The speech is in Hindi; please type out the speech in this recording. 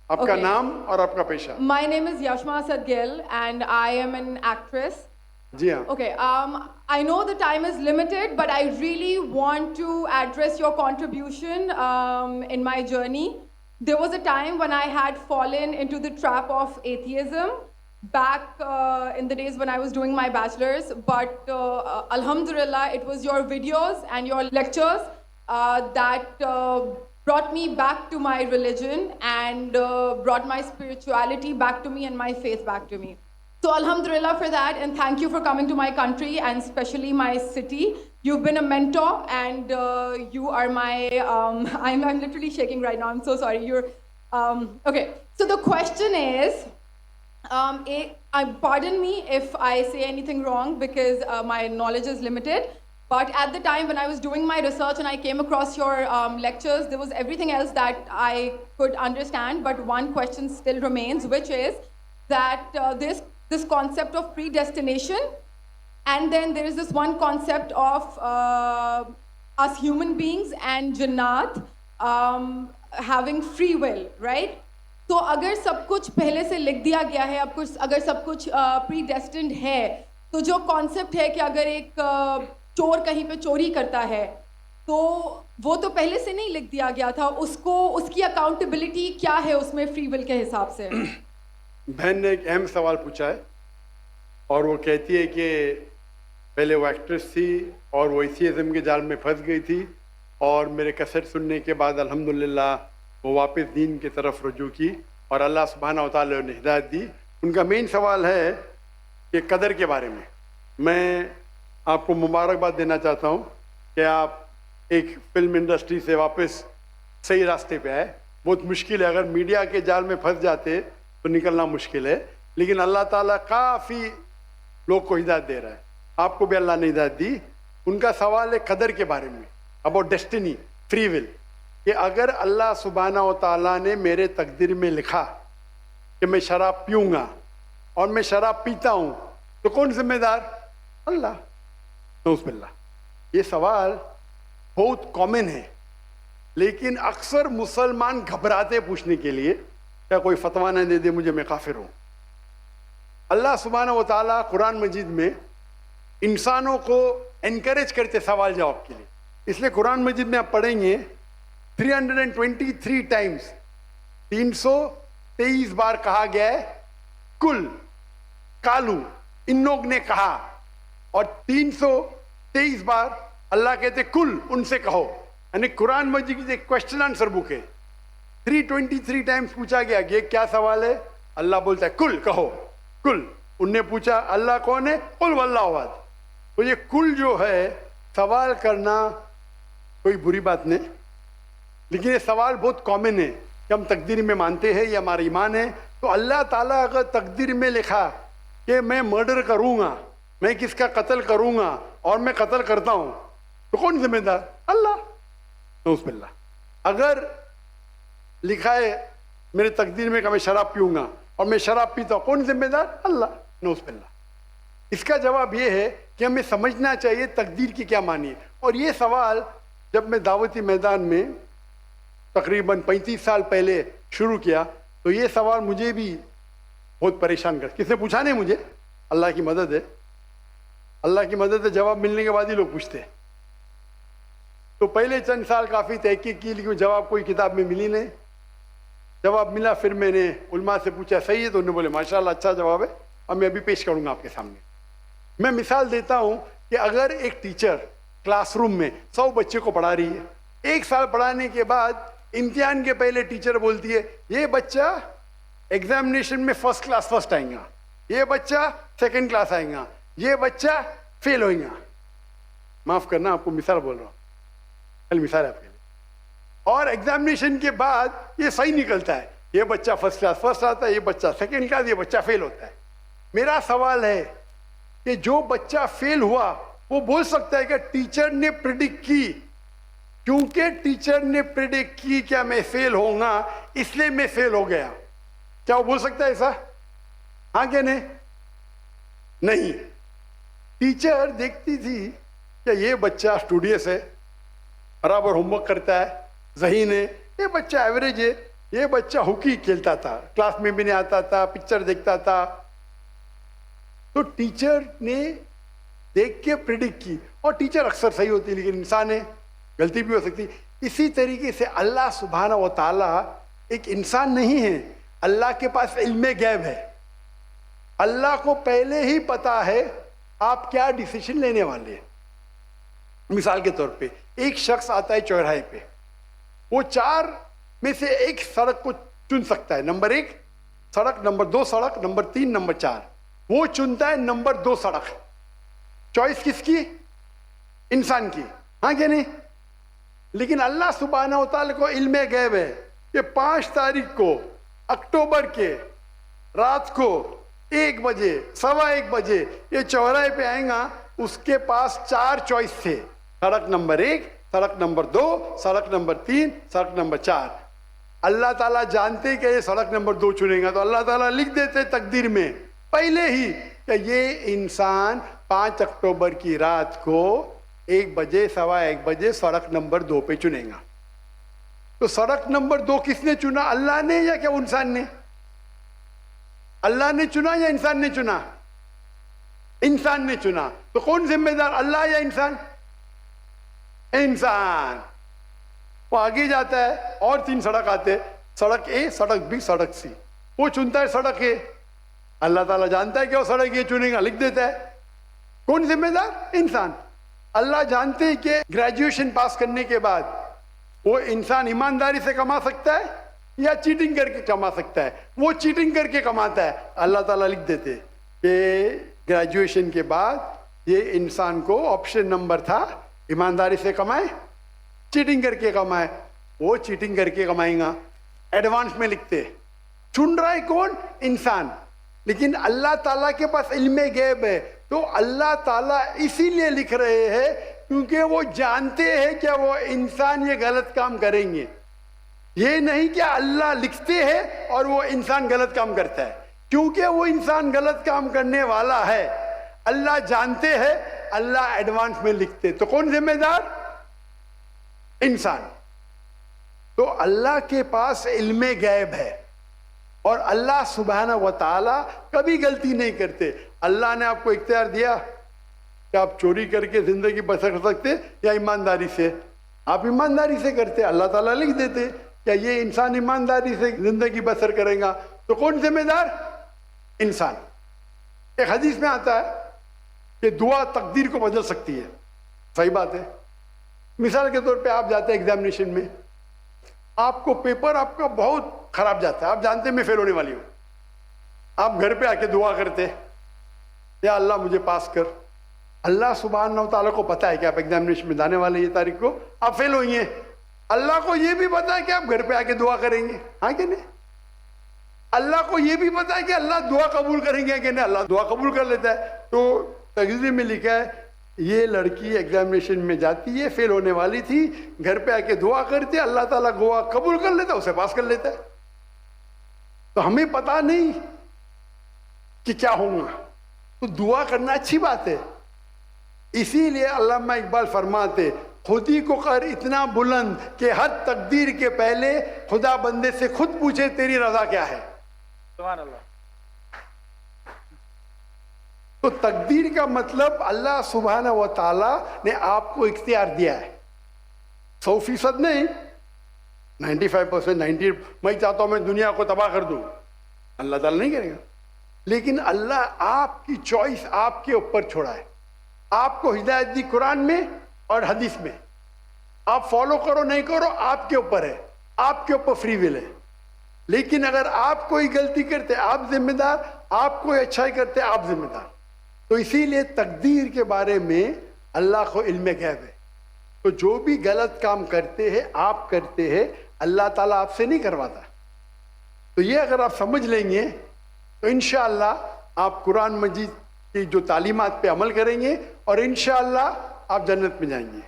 आपका Okay. नाम और आपका पेशा। My name is Yashma Sadgil and I am an actress. जी हाँ। Okay, I know the time is limited, but I really want to address your contribution in my journey. There was a time when I had fallen into the trap of atheism back in the days when I was doing my bachelor's, but Alhamdulillah, it was your videos and your lectures that brought me back to my religion and brought my spirituality back to me and my faith back to me. So Alhamdulillah for that, and thank you for coming to my country and especially my city. You've been a mentor, and you are my. I'm literally shaking right now. I'm so sorry. You're okay. So the question is, pardon me if I say anything wrong because my knowledge is limited. But at the time when I was doing my research and I came across your lectures, there was everything else that I could understand. But one question still remains, which is that this concept of predestination, and then there is this one concept of us human beings and Jannat having free will, right? तो अगर सब कुछ पहले से लिख दिया गया है, अब कुछ अगर सब कुछ प्रीडेस्टिन्ड है, तो जो कॉन्सेप्ट है कि अगर एक चोर कहीं पे चोरी करता है, तो वो तो पहले से नहीं लिख दिया गया था, उसको उसकी अकाउंटेबिलिटी क्या है उसमें फ्री विल के हिसाब से? बहन ने एक अहम सवाल पूछा है और वो कहती है कि पहले वो एक्ट्रेस थी और वो एथियज़्म के जाल में फंस गई थी और मेरे कैसेट सुनने के बाद अल्हम्दुलिल्लाह वो वापस दीन की तरफ रुजू की और अल्लाह सुब्हाना व तआला ने हिदायत दी। उनका मेन सवाल है कि कदर के बारे में। मैं आपको मुबारकबाद देना चाहता हूँ कि आप एक फिल्म इंडस्ट्री से वापस सही रास्ते पे आए। बहुत मुश्किल है, अगर मीडिया के जाल में फंस जाते तो निकलना मुश्किल है, लेकिन अल्लाह ताला काफ़ी लोग को हिदायत दे रहा है, आपको भी अल्लाह ने हिदायत दी। उनका सवाल है कदर के बारे में, अबाउट डेस्टिनी, फ्री विल, कि अगर अल्लाह सुब्हाना व तआला ने मेरे तकदीर में लिखा कि मैं शराब पीऊँगा और मैं शराब पीता हूँ, तो कौन जिम्मेदार? अल्लाह। नऊज़ुबिल्लाह। ये सवाल बहुत कॉमन है, लेकिन अक्सर मुसलमान घबराते पूछने के लिए, क्या कोई फतवा न दे दे मुझे, मैं काफिर हूँ। अल्लाह सुब्हाना व तआला कुरान मजीद में इंसानों को एनकरेज करते सवाल जवाब के लिए, इसलिए कुरान मजीद में आप पढ़ेंगे 323 टाइम्स, 323 बार कहा गया है कुल, कालू, इन लोग ने कहा, और 323 बार अल्लाह कहते कुल, उनसे कहो। यानी कुरान मजीद की एक क्वेश्चन आंसर बुक है। 323 टाइम्स पूछा गया कि क्या सवाल है, अल्लाह बोलता है कुल, कहो कुल। उनने पूछा अल्लाह कौन है, कुल वल्लाहु अहद। तो ये कुल जो है, सवाल करना कोई बुरी बात नहीं, लेकिन ये सवाल बहुत कॉमन है कि हम तकदीर में मानते हैं, ये हमारा ईमान है। तो अल्लाह ताला अगर तकदीर में लिखा कि मैं मर्डर करूँगा, मैं किसका कत्ल करूँगा और मैं कत्ल करता हूँ, तो कौन जिम्मेदार? अल्लाह। नऊज़ुबिल्लाह। अगर लिखा है मेरे तकदीर में कि मैं शराब पीऊँगा और मैं शराब पीता हूँ, कौन जिम्मेदार? अल्लाह। नऊज़ुबिल्लाह। इसका जवाब ये है कि हमें समझना चाहिए तकदीर की क्या मानी है। और ये सवाल जब मैं दावती मैदान में तकरीबन 35 साल पहले शुरू किया, तो ये सवाल मुझे भी बहुत परेशान कर, किसने पूछा नहीं मुझे, अल्लाह की मदद है, अल्लाह की मदद है, जवाब मिलने के बाद ही लोग पूछते हैं। तो पहले चंद साल काफ़ी तहकीक की, लेकिन जवाब कोई किताब में मिली नहीं। जवाब मिला, फिर मैंने उलमा से पूछा सही है, तो उन्होंने बोले माशाल्लाह अच्छा जवाब है, और मैं अभी पेश करूँगा आपके सामने। मैं मिसाल देता हूँ कि अगर एक टीचर क्लासरूम में 100 बच्चे को पढ़ा रही है, 1 साल पढ़ाने के बाद इम्तिहान के पहले टीचर बोलती है ये बच्चा एग्जामिनेशन में फर्स्ट क्लास फर्स्ट आएगा, ये बच्चा सेकंड क्लास आएगा, ये बच्चा फेल होएगा। माफ करना, आपको मिसाल बोल रहा हूँ, कल मिसाल है आपके लिए। और एग्जामिनेशन के बाद ये सही निकलता है, ये बच्चा फर्स्ट क्लास फर्स्ट आता है, ये बच्चा सेकंड क्लास, ये बच्चा फेल होता है। मेरा सवाल है कि जो बच्चा फेल हुआ वो बोल सकता है कि टीचर ने प्रिडिक्ट की, क्योंकि टीचर ने प्रिडिक्ट की क्या मैं फेल होऊंगा, इसलिए मैं फेल हो गया। क्या वो बोल सकता है ऐसा? हाँ क्या नहीं? नहीं। टीचर देखती थी कि ये बच्चा स्टूडियस है, बराबर होमवर्क करता है, ज़हीन है, ये बच्चा एवरेज है, ये बच्चा हॉकी खेलता था, क्लास में भी नहीं आता था, पिक्चर देखता था, तो टीचर ने देख के प्रिडिक्ट की, और टीचर अक्सर सही होती है लेकिन इंसान है, गलती भी हो सकती। इसी तरीके से अल्लाह सुब्हानहू व तआला एक इंसान नहीं है, अल्लाह के पास इल्म गैब है। अल्लाह को पहले ही पता है आप क्या डिसीजन लेने वाले हैं। मिसाल के तौर पे एक शख्स आता है चौराहे पे, वो 4 में से एक सड़क को चुन सकता है, नंबर 1 सड़क, नंबर 2 सड़क, नंबर 3, नंबर 4। वो चुनता है नंबर 2 सड़क। चॉइस किसकी? इंसान की, हाँ क्या नहीं? लेकिन अल्लाह सुब्हानहू व तआला को इल्म गैब है कि 5 तारीख को अक्टूबर के रात को 1 बजे, 1:15 बजे ये चौराहे पे आएगा। उसके पास 4 चॉइस थे, सड़क नंबर 1, सड़क नंबर 2, सड़क नंबर 3, सड़क नंबर 4। अल्लाह ताला जानते कि ये सड़क नंबर 2 चुनेगा, तो अल्लाह ताला लिख देते तकदीर में पहले ही कि ये इंसान 5 अक्टूबर की रात को 1 बजे, 1:15 बजे सड़क नंबर 2 पे चुनेगा। तो सड़क नंबर 2 किसने चुना? अल्लाह ने या क्या इंसान ने? अल्लाह ने चुना या इंसान ने चुना? इंसान ने चुना। तो कौन जिम्मेदार, अल्लाह या इंसान? इंसान। वो आगे जाता है और 3 सड़क आते, सड़क ए, सड़क बी, सड़क सी। वो चुनता है सड़क ए, अल्लाह ताला जानता है कि वो सड़क ये चुनेगा, लिख देता है। कौन जिम्मेदार? इंसान। अल्लाह जानते हैं कि ग्रेजुएशन पास करने के बाद वो इंसान ईमानदारी से कमा सकता है या चीटिंग करके कमा सकता है। वो चीटिंग करके कमाता है, अल्लाह ताला लिख देते कि ग्रेजुएशन के बाद ये इंसान को ऑप्शन नंबर था ईमानदारी से कमाए, चीटिंग करके कमाए। वो चीटिंग करके कमाएगा, एडवांस में लिखते। चुन रहा है कौन? इंसान। लेकिन अल्लाह ताला के पास इल्म गैब है, तो अल्लाह ताला इसीलिए लिख रहे हैं क्योंकि वो जानते हैं कि वो इंसान ये गलत काम करेंगे। ये नहीं कि अल्लाह लिखते हैं और वो इंसान गलत काम करता है, क्योंकि वो इंसान गलत काम करने वाला है, अल्लाह जानते हैं, अल्लाह एडवांस में लिखते। तो कौन जिम्मेदार? इंसान। तो अल्लाह के पास इल्म गैब है और अल्लाह सुब्हानहू व तआला कभी गलती नहीं करते। अल्लाह ने आपको इख्तियार दिया कि आप चोरी करके जिंदगी बसर कर सकते या ईमानदारी से। आप ईमानदारी से करते, अल्लाह ताला लिख देते क्या ये इंसान ईमानदारी से जिंदगी बसर करेगा। तो कौन जिम्मेदार? इंसान। एक हदीस में आता है कि दुआ तकदीर को बदल सकती है। सही बात है। मिसाल के तौर पे आप जाते हैं एग्जामिनेशन में, आपको पेपर आपका बहुत खराब जाता है, आप जानते हैं मैं फेल होने वाली हूं, आप घर पे आके दुआ करते या अल्लाह मुझे पास कर। अल्लाह सुब्हानहू व तआला को पता है कि आप एग्जामिनेशन में जाने वाले ये तारीख को आप फेल होंगे। अल्लाह को ये भी पता है कि आप घर पे आके दुआ करेंगे, हाँ कि नहीं? अल्लाह को ये भी पता है कि अल्लाह दुआ कबूल करेंगे कि नहीं, अल्लाह दुआ कबूल कर लेता है। तो तकदीर में लिखा है ये लड़की एग्जामिनेशन में जाती है, फेल होने वाली थी, घर पे आके दुआ करती है, अल्लाह ताला दुआ कबूल कर लेता है, उसे पास कर लेता है। तो हमें पता नहीं कि क्या होगा, तो दुआ करना अच्छी बात है। इसीलिए अल्लामा इकबाल फरमाते खुदी को कर इतना बुलंद कि हर तकदीर के पहले खुदा बंदे से खुद पूछे तेरी रजा क्या है। सुभान अल्लाह। तो तकदीर का मतलब अल्लाह सुब्हानहू व तआला ने आपको इख्तियार दिया है। 100% नहीं, 95%, 90। मैं चाहता हूं मैं दुनिया को तबाह कर दूं, अल्लाह ताला नहीं करेगा। लेकिन अल्लाह आपकी चॉइस आपके ऊपर छोड़ा है। आपको हिदायत दी कुरान में और हदीस में, आप फॉलो करो नहीं करो आपके ऊपर है, आपके ऊपर फ्री विल है। लेकिन अगर आप कोई गलती करते आप जिम्मेदार, आप कोई अच्छाई करते आप जिम्मेदार। तो इसीलिए तकदीर के बारे में अल्लाह को इल्म गैब है। तो जो भी गलत काम करते हैं आप करते हैं, अल्लाह ताला आपसे नहीं करवाता। तो ये अगर आप समझ लेंगे तो इंशाअल्लाह आप कुरान मजीद की जो तालीमात पे अमल करेंगे और इंशाअल्लाह आप जन्नत में जाएंगे।